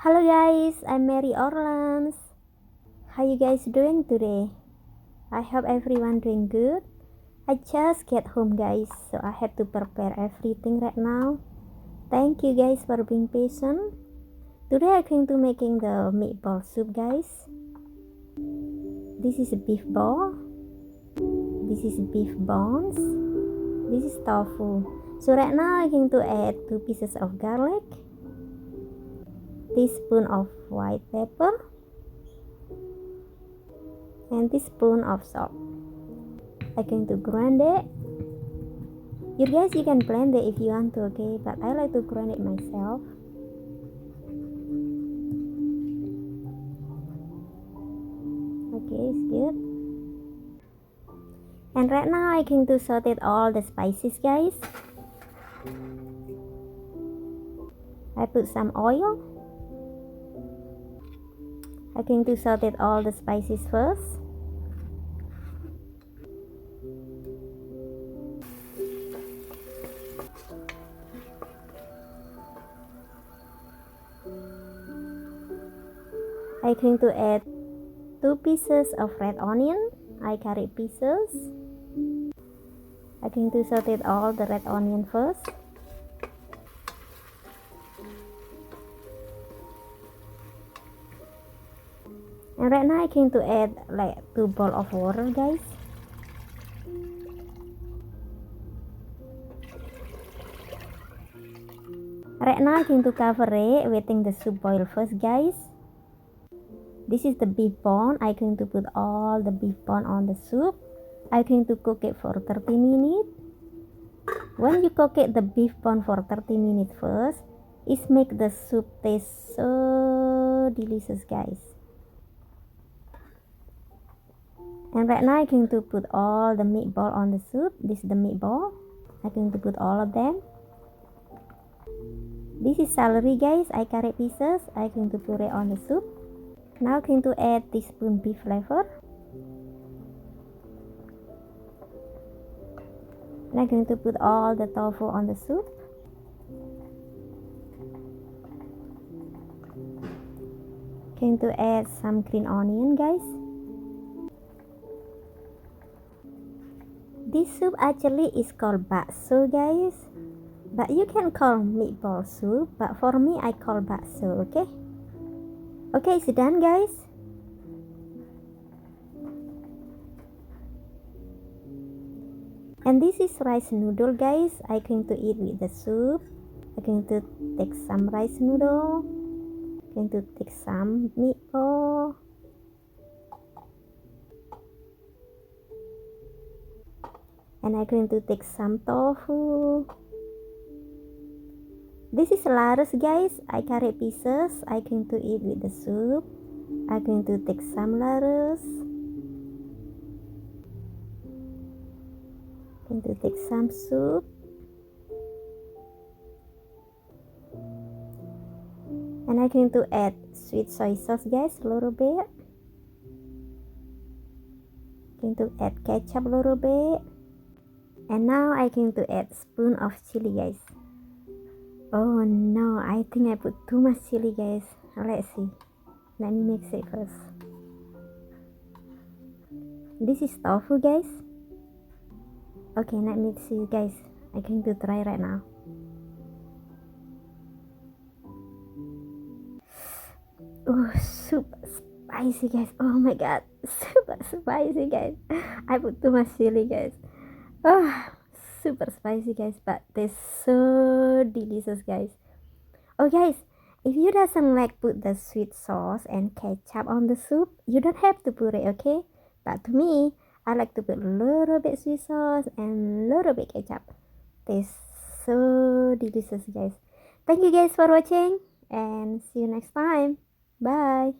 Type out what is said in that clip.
Hello guys, I'm Mary Orlans. How you guys doing today? I hope everyone doing good. I just get home guys, so I have to prepare everything right now. Thank you guys for being patient. Today I'm going to making the meatball soup guys. This is a beef ball. This is beef bones. This is tofu. So right now I'm going to add 2 pieces of garlic, teaspoon of white pepper, and teaspoon of salt. I'm going to grind it. You guys, you can blend it if you want to, okay? But I like to grind it myself. Okay, it's good. And right now I'm going to saute all the spices, guys. I put some oil. I'm going to saute all the spices first. I'm going to add 2 pieces of red onion. I cut it pieces. I'm going to saute all the red onion first. And right now I'm going to add like 2 bowls of water, guys. Right now I'm going to cover it, waiting the soup boil first, guys. This is the beef bone. I'm going to put all the beef bone on the soup. I'm going to cook it for 30 minutes. When you cook it the beef bone for 30 minutes first, it make the soup taste so delicious, guys. And right now I'm going to put all the meatball on the soup. This is the meatball. I'm going to put all of them. This is celery, guys. I cut it pieces. I'm going to put it on the soup. Now I'm going to add teaspoon beef flavor. And I'm going to put all the tofu on the soup. Going to add some green onion, guys. This soup actually is called bakso, guys. But you can call meatball soup. But for me, I call bakso, okay? Okay, it's done, guys. And this is rice noodle, guys. I'm going to eat with the soup. I'm going to take some rice noodle. I'm going to take some meatball. And I'm going to take some tofu. This is lettuce, guys. I cut it pieces. I'm going to eat with the soup. I'm going to take some lettuce. I'm going to take some soup. And I'm going to add sweet soy sauce, guys, a little bit. I'm going to add ketchup a little bit. And now I'm going to add a spoon of chili, guys. Oh no, I think I put too much chili, guys. Let's see. Let me mix it first. This is tofu, guys. Okay, let me see, guys. I'm going to try right now. Oh, super spicy, guys. Oh my god, super spicy, guys. I put too much chili, guys. Oh, super spicy, guys, but they're so delicious, guys. Oh guys, if you doesn't like put the sweet sauce and ketchup on the soup, you don't have to put it, okay? But to me, I like to put a little bit sweet sauce and a little bit ketchup. Tastes so delicious, guys. Thank you guys for watching and see you next time. Bye.